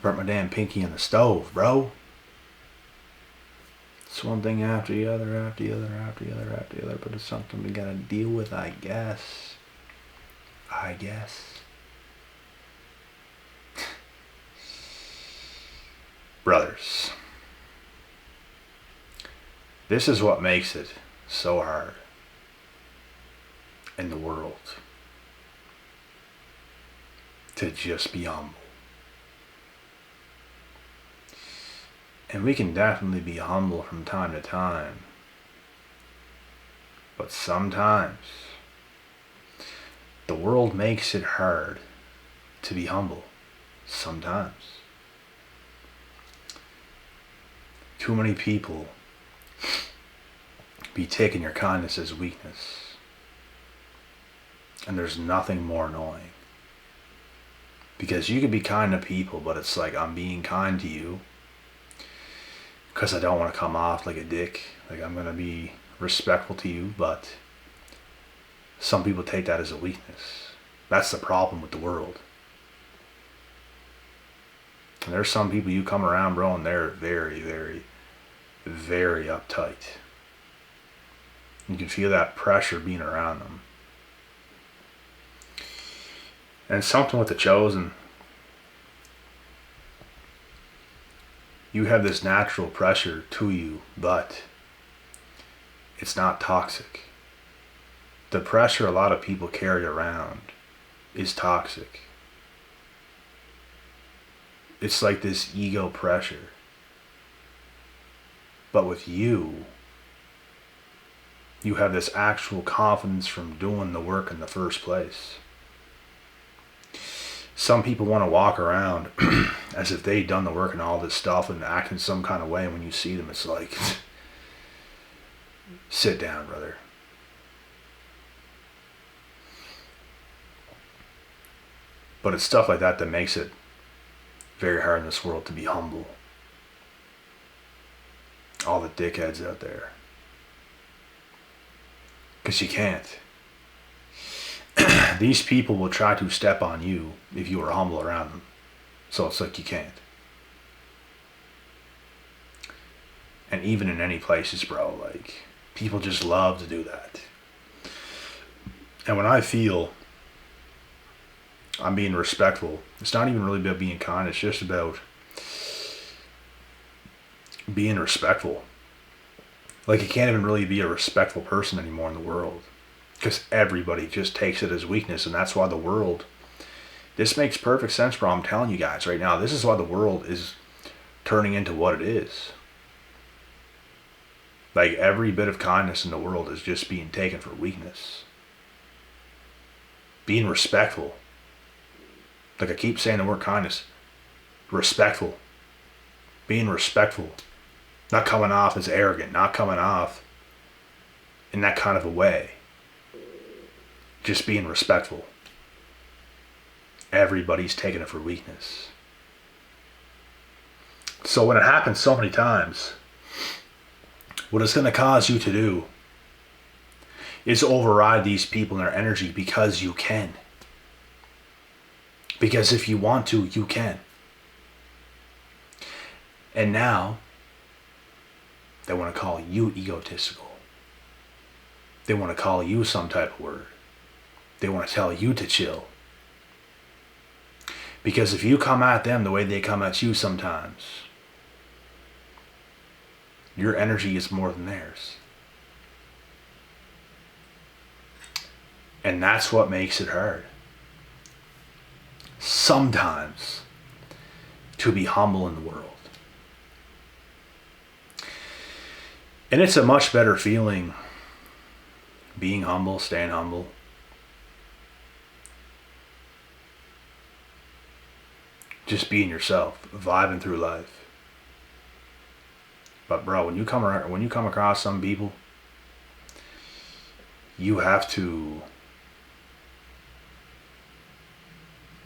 burnt my damn pinky in the stove, bro. It's one thing after the other, after the other, after the other, after the other, but it's something we gotta deal with, I guess. Brothers, this is what makes it so hard in the world to just be humble. And we can definitely be humble from time to time, but sometimes the world makes it hard to be humble. Sometimes. Too many people be taking your kindness as weakness. And there's nothing more annoying. Because you can be kind to people, but it's like, I'm being kind to you because I don't want to come off like a dick. Like, I'm going to be respectful to you, but some people take that as a weakness. That's the problem with the world. And there's some people you come around, bro, and they're very, very, very uptight. You can feel that pressure being around them. And something with the chosen, you have this natural pressure to you, but it's not toxic. The pressure a lot of people carry around is toxic. It's like this ego pressure. But with you, you have this actual confidence from doing the work in the first place. Some people want to walk around as if they've done the work and all this stuff and act in some kind of way, and when you see them, it's like, sit down, brother. But it's stuff like that that makes it very hard in this world to be humble. All the dickheads out there. Because you can't. These people will try to step on you if you are humble around them. So it's like you can't. And even in any places, bro, like, people just love to do that. And when I feel I'm being respectful, it's not even really about being kind, it's just about being respectful. Like, you can't even really be a respectful person anymore in the world. Because everybody just takes it as weakness, and that's why the world, this makes perfect sense, bro. I'm telling you guys right now, this is why the world is turning into what it is. Like, every bit of kindness in the world is just being taken for weakness. Being respectful. Like, I keep saying the word kindness. Respectful. Being respectful. Not coming off as arrogant. Not coming off in that kind of a way. Just being respectful. Everybody's taking it for weakness. So when it happens so many times, what it's going to cause you to do is override these people and their energy because you can. Because if you want to, you can. And now, they want to call you egotistical. They want to call you some type of word. They want to tell you to chill. Because if you come at them the way they come at you sometimes, your energy is more than theirs. And that's what makes it hard. Sometimes to be humble in the world. And it's a much better feeling being humble, staying humble. Just being yourself, vibing through life. But bro, when you come across some people, you have to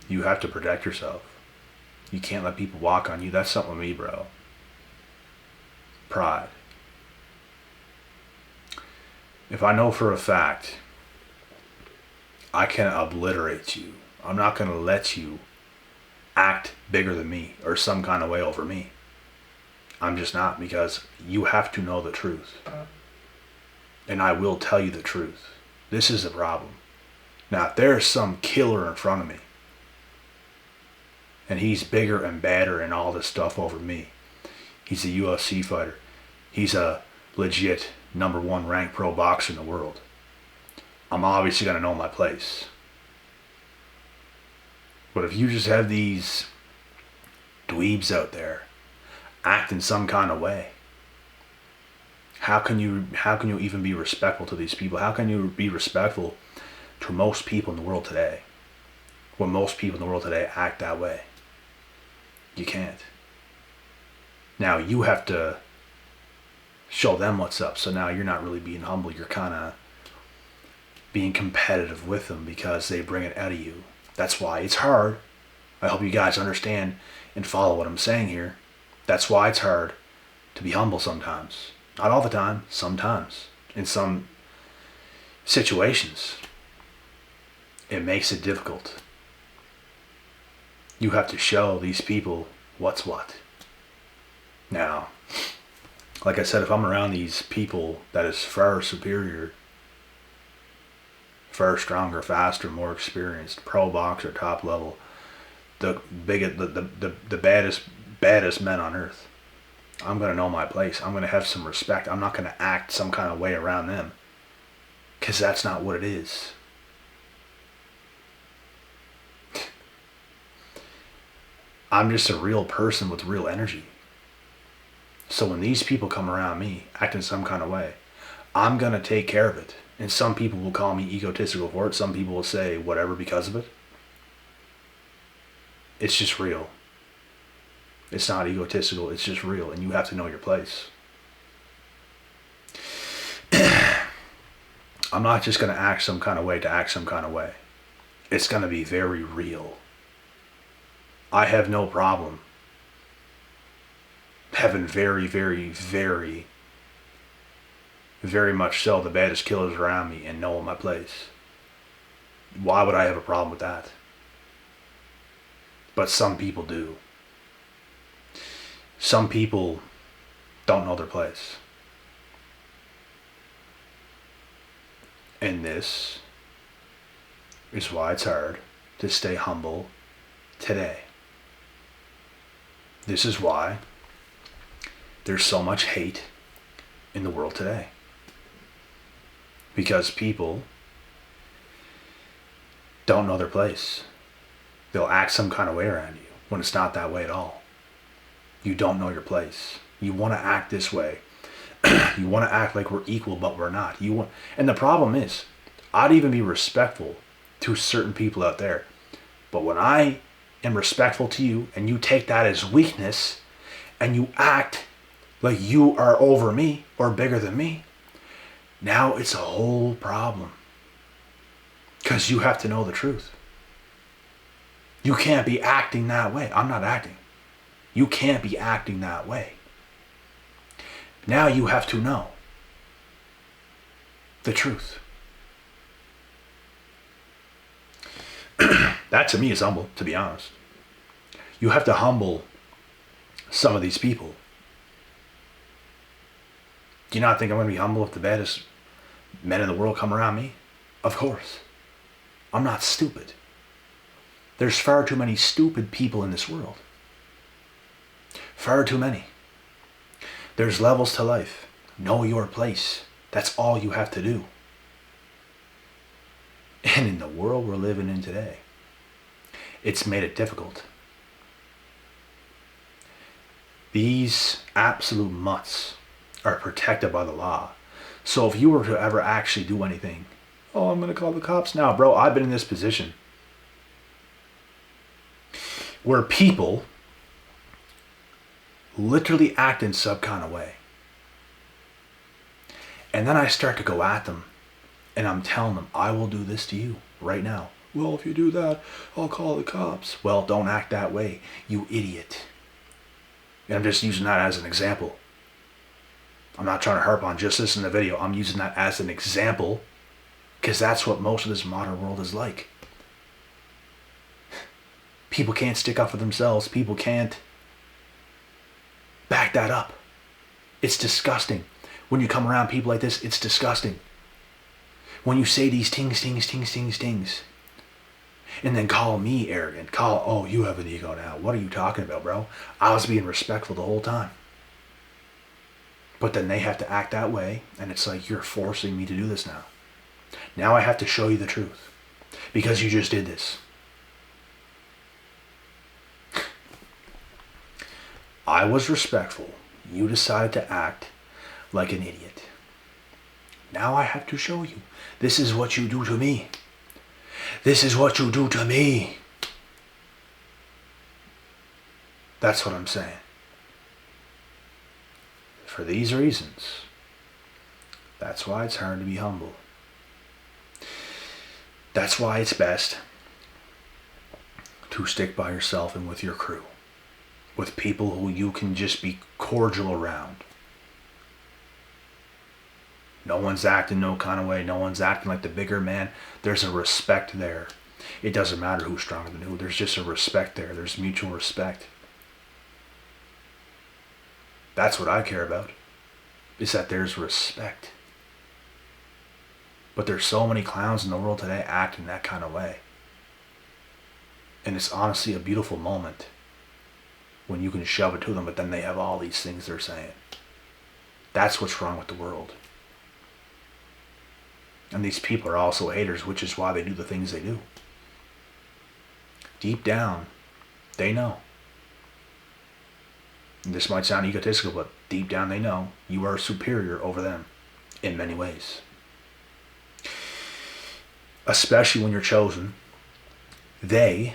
protect yourself. You can't let people walk on you. That's something with me, bro. Pride. If I know for a fact I can obliterate you, I'm not going to let you act bigger than me or some kind of way over me. I'm just not, because you have to know the truth. And I will tell you the truth. This is the problem. Now, if there's some killer in front of me, and he's bigger and badder and all this stuff over me, he's a UFC fighter, he's a legit #1 ranked pro boxer in the world, I'm obviously going to know my place. But if you just have these dweebs out there acting some kind of way, how can you even be respectful to these people? How can you be respectful to most people in the world today when most people in the world today act that way? You can't. Now you have to show them what's up. So now you're not really being humble. You're kind of being competitive with them because they bring it out of you. That's why it's hard. I hope you guys understand and follow what I'm saying here. That's why it's hard to be humble sometimes. Not all the time, sometimes. In some situations, it makes it difficult. You have to show these people what's what. Now, like I said, if I'm around these people that is far superior, far stronger, faster, more experienced, pro boxer, top level, the baddest men on earth, I'm going to know my place. I'm going to have some respect. I'm not going to act some kind of way around them, because that's not what it is. I'm just a real person with real energy. So when these people come around me acting some kind of way, I'm going to take care of it. And some people will call me egotistical for it. Some people will say whatever because of it. It's just real. It's not egotistical. It's just real. And you have to know your place. I'm not just going to act some kind of way to act some kind of way. It's going to be very real. I have no problem having very, very, very, very much so the baddest killers around me and knowing my place. Why would I have a problem with that? But some people do. Some people don't know their place. And this is why it's hard to stay humble today. This is why there's so much hate in the world today. Because people don't know their place. They'll act some kind of way around you when it's not that way at all. You don't know your place. You want to act this way. You want to act like we're equal, but we're not. And the problem is, I'd even be respectful to certain people out there. But when I am respectful to you and you take that as weakness and you act like you are over me or bigger than me, now it's a whole problem. Because you have to know the truth. You can't be acting that way. I'm not acting. You can't be acting that way. Now you have to know the truth. That to me is humble, to be honest. You have to humble some of these people. Do you not think I'm going to be humble if the baddest men in the world come around me? Of course. I'm not stupid. There's far too many stupid people in this world. Far too many. There's levels to life. Know your place. That's all you have to do. And in the world we're living in today, it's made it difficult. These absolute mutts are protected by the law. So if you were to ever actually do anything, oh, I'm going to call the cops now. Bro, I've been in this position where people literally act in some kind of way. And then I start to go at them and I'm telling them, I will do this to you right now. Well, if you do that, I'll call the cops. Well, don't act that way, you idiot. And I'm just using that as an example. I'm not trying to harp on just this in the video. I'm using that as an example because that's what most of this modern world is like. People can't stick up for themselves. People can't back that up. It's disgusting. When you come around people like this, it's disgusting. When you say these tings, and then call me arrogant, oh, you have an ego now. What are you talking about, bro? I was being respectful the whole time. But then they have to act that way, and it's like, you're forcing me to do this now. Now I have to show you the truth. Because you just did this. I was respectful. You decided to act like an idiot. Now I have to show you. This is what you do to me. This is what you do to me. That's what I'm saying. For these reasons, that's why it's hard to be humble. That's why it's best to stick by yourself and with your crew. With people who you can just be cordial around. No one's acting no kind of way. No one's acting like the bigger man. There's a respect there. It doesn't matter who's stronger than who. There's just a respect there. There's mutual respect. That's what I care about. Is that there's respect. But there's so many clowns in the world today acting that kind of way. And it's honestly a beautiful moment when you can shove it to them, but then they have all these things they're saying. That's what's wrong with the world. And these people are also haters, which is why they do the things they do. Deep down, they know. And this might sound egotistical, but deep down they know you are superior over them in many ways. Especially when you're chosen. They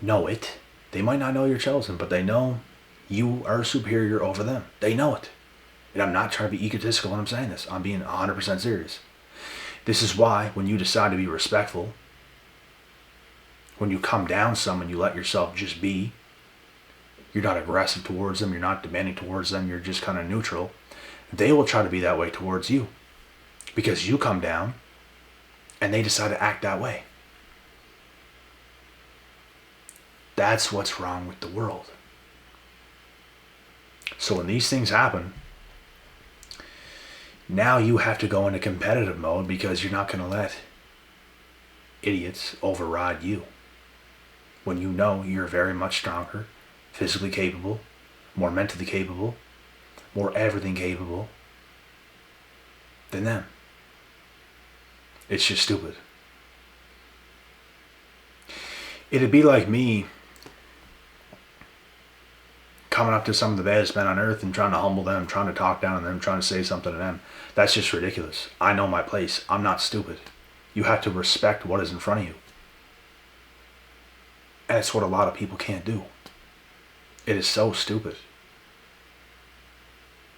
know it. They might not know you're chosen, but they know you are superior over them. They know it. And I'm not trying to be egotistical when I'm saying this. I'm being 100% serious. This is why when you decide to be respectful, when you come down some and you let yourself just be, you're not aggressive towards them, you're not demanding towards them, you're just kind of neutral. They will try to be that way towards you because you come down and they decide to act that way. That's what's wrong with the world. So when these things happen, now you have to go into competitive mode because you're not going to let idiots override you. When you know you're very much stronger, physically capable, more mentally capable, more everything capable than them. It's just stupid. It'd be like me coming up to some of the baddest men on earth and trying to humble them, trying to talk down on them, trying to say something to them. That's just ridiculous. I know my place. I'm not stupid. You have to respect what is in front of you. And it's what a lot of people can't do. It is so stupid.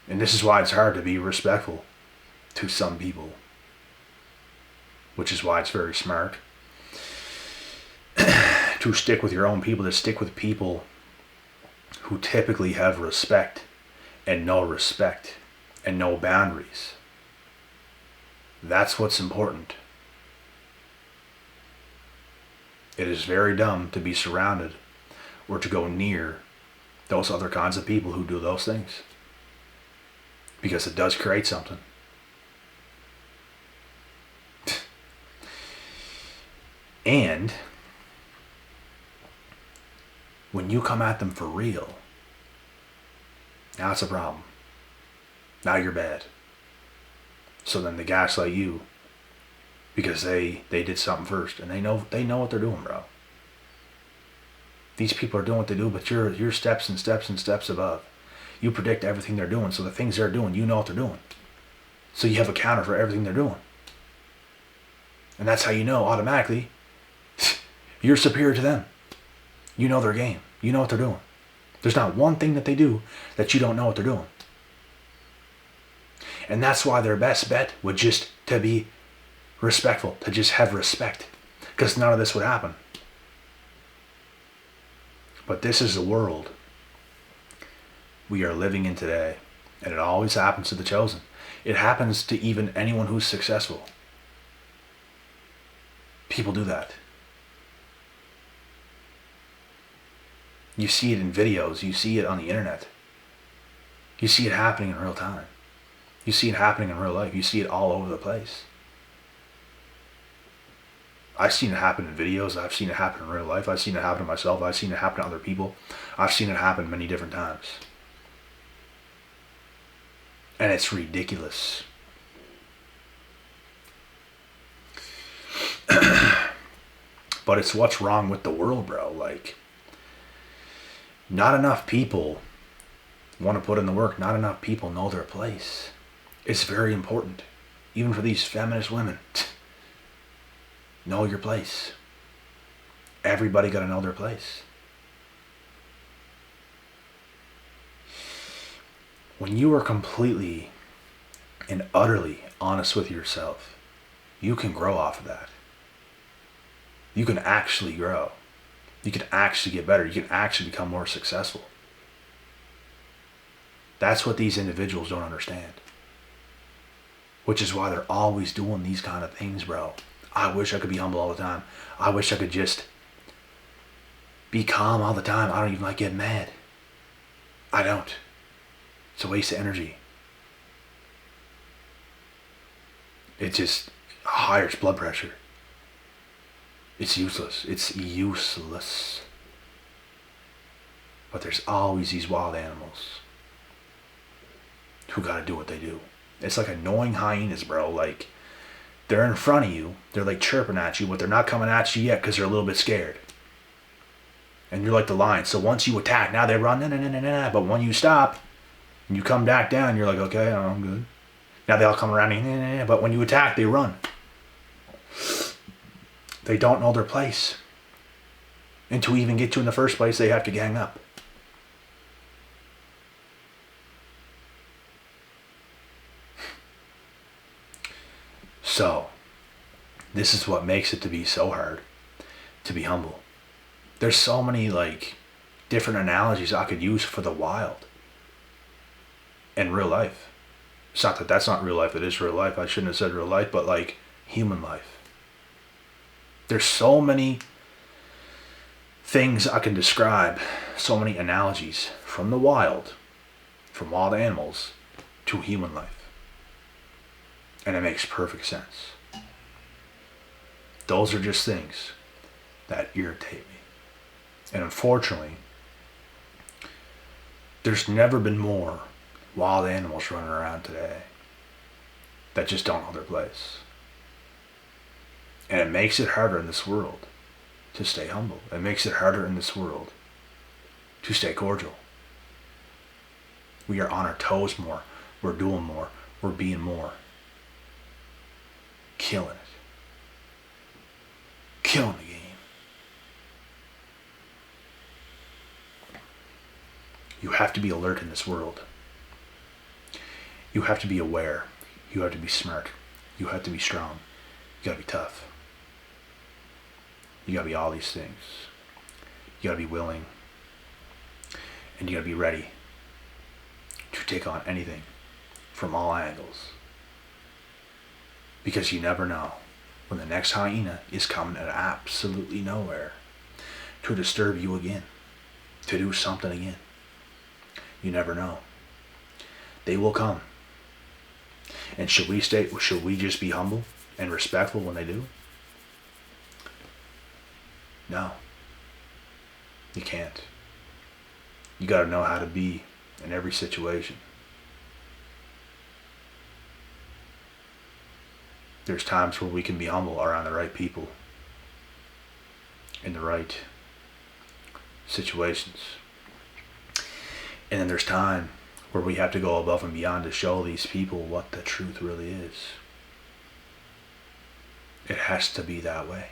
And this is why it's hard to be respectful to some people. Which is why it's very smart to stick with your own people, to stick with people who typically have respect and no boundaries. That's what's important. It is very dumb to be surrounded or to go near those other kinds of people who do those things. Because it does create something. And when you come at them for real, now it's a problem. Now you're bad. So then they gaslight you because they did something first, and they know what they're doing, bro. These people are doing what they do, but you're steps and steps and steps above. You predict everything they're doing, so the things they're doing, you know what they're doing. So you have a counter for everything they're doing. And that's how you know automatically you're superior to them. You know their game. You know what they're doing. There's not one thing that they do that you don't know what they're doing. And that's why their best bet would just to be respectful, to just have respect. Because none of this would happen. But this is the world we are living in today. And it always happens to the chosen. It happens to even anyone who's successful. People do that. You see it in videos. You see it on the internet. You see it happening in real time. You see it happening in real life. You see it all over the place. I've seen it happen in videos. I've seen it happen in real life. I've seen it happen to myself. I've seen it happen to other people. I've seen it happen many different times. And it's ridiculous. But it's what's wrong with the world, bro. Like, not enough people want to put in the work. Not enough people know their place. It's very important. Even for these feminist women. Know your place. Everybody got to know their place. When you are completely and utterly honest with yourself, you can grow off of that. You can actually grow. You can actually get better. You can actually become more successful. That's what these individuals don't understand. Which is why they're always doing these kind of things, bro. I wish I could be humble all the time. I wish I could just be calm all the time. I don't even like getting mad. I don't. It's a waste of energy. It just higher blood pressure. It's useless. It's useless. But there's always these wild animals who gotta do what they do. It's like annoying hyenas, bro. Like, they're in front of you. They're like chirping at you, but they're not coming at you yet because they're a little bit scared. And you're like the lion. So once you attack, now they run, but when you stop, and you come back down, you're like, okay, I'm good. Now they all come around, but when you attack, they run. They don't know their place. And to even get you in the first place, they have to gang up. So, this is what makes it to be so hard to be humble. There's so many like different analogies I could use for the wild and real life. It's not that that's not real life, it is real life. I shouldn't have said real life, but like human life. There's so many things I can describe, so many analogies from the wild, from wild animals to human life. And it makes perfect sense. Those are just things that irritate me. And unfortunately, there's never been more wild animals running around today that just don't know their place. And it makes it harder in this world to stay humble. It makes it harder in this world to stay cordial. We are on our toes more. We're doing more. We're being more. Killing it. Killing the game. You have to be alert in this world. You have to be aware. You have to be smart. You have to be strong. You gotta be tough. You gotta be all these things. You gotta be willing. And you gotta be ready to take on anything from all angles. Because you never know when the next hyena is coming out of absolutely nowhere to disturb you again, to do something again. You never know. They will come. And should we just be humble and respectful when they do? No. You can't. You got to know how to be in every situation. There's times where we can be humble around the right people in the right situations. And then there's time where we have to go above and beyond to show these people what the truth really is. It has to be that way.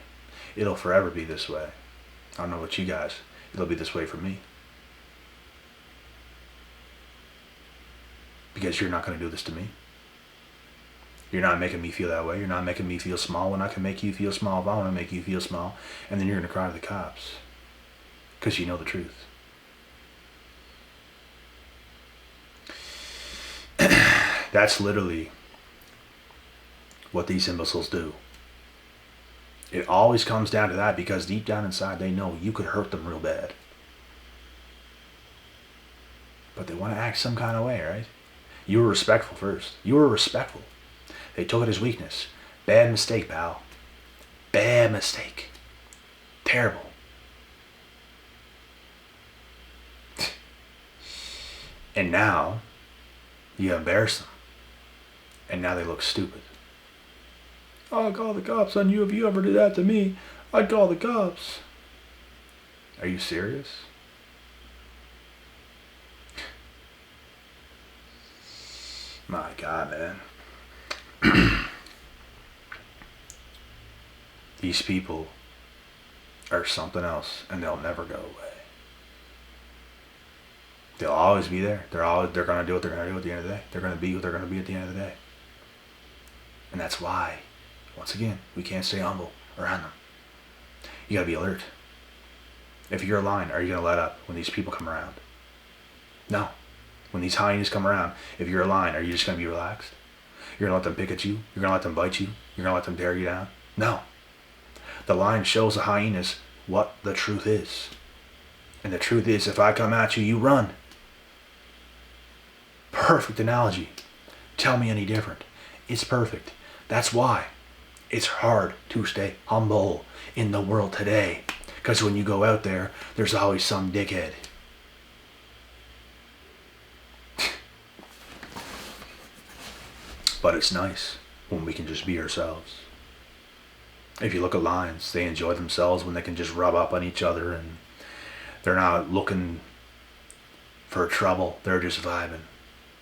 It'll forever be this way. I don't know about you guys. It'll be this way for me. Because you're not going to do this to me. You're not making me feel that way. You're not making me feel small when I can make you feel small if I want to make you feel small. And then you're going to cry to the cops. Because you know the truth. That's literally what these imbeciles do. It always comes down to that because deep down inside they know you could hurt them real bad. But they want to act some kind of way, right? You were respectful first. You were respectful. They took it as weakness. Bad mistake, pal. Bad mistake. Terrible. And now, you embarrass them. And now they look stupid. I'll call the cops on you if you ever did that to me. I'd call the cops. Are you serious? My God, man. These people are something else, and they'll never go away. They'll always be there. They're gonna do what they're gonna do at the end of the day. They're gonna be what they're gonna be at the end of the day. And that's why, once again, we can't stay humble around them. You gotta be alert. If you're a lion, are you gonna let up when these people come around? No. When these hyenas come around, if you're a lion, are you just gonna be relaxed? You're gonna let them pick at you? You're gonna let them bite you? You're gonna let them tear you down? No. The lion shows the hyenas what the truth is. And the truth is, if I come at you, you run. Perfect analogy. Tell me any different. It's perfect. That's why it's hard to stay humble in the world today. Because when you go out there, there's always some dickhead. But it's nice when we can just be ourselves. If you look at lions, they enjoy themselves when they can just rub up on each other and they're not looking for trouble. They're just vibing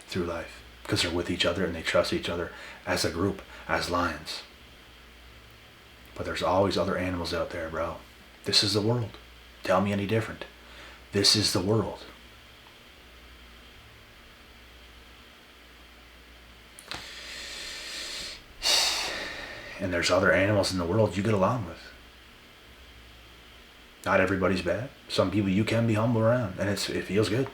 through life because they're with each other and they trust each other as a group, as lions. But there's always other animals out there, bro. This is the world. Tell me any different. This is the world. And there's other animals in the world you get along with. Not everybody's bad. Some people you can be humble around, and it feels good.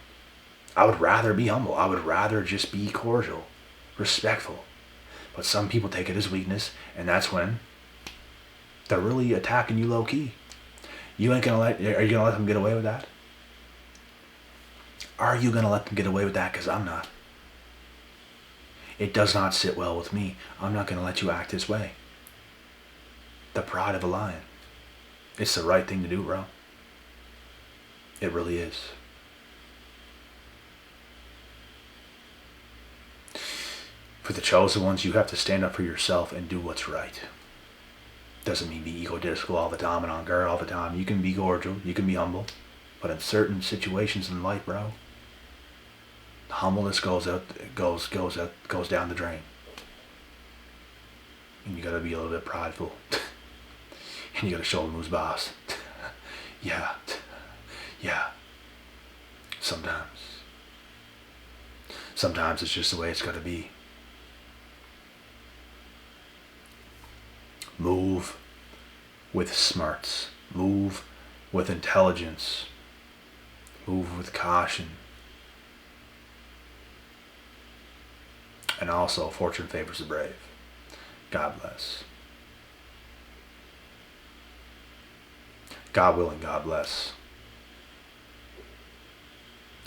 I would rather be humble. I would rather just be cordial, respectful. But some people take it as weakness, and that's when they're really attacking you low key. Are you gonna let them get away with that? Are you gonna let them get away with that? Because I'm not. It does not sit well with me. I'm not gonna let you act this way. The pride of a lion. It's the right thing to do, bro. It really is. For the chosen ones, you have to stand up for yourself and do what's right. Doesn't mean be egotistical all the time and on guard all the time. You can be cordial, you can be humble, but in certain situations in life, bro, the humbleness goes down the drain. And you gotta be a little bit prideful. And you gotta show them who's boss. Yeah. Sometimes it's just the way it's gotta be. Move with smarts. Move with intelligence. Move with caution. And also, fortune favors the brave. God bless. God willing, God bless.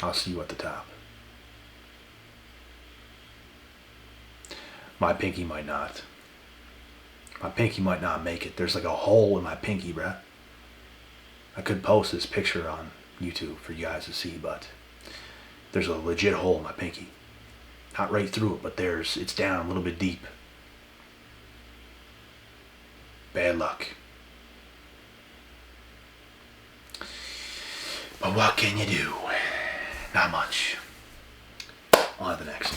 I'll see you at the top. My pinky might not. My pinky might not make it. There's like a hole in my pinky, bruh. I could post this picture on YouTube for you guys to see, but there's a legit hole in my pinky. Not right through it, but it's down a little bit deep. Bad luck. But what can you do? Not much. On to the next.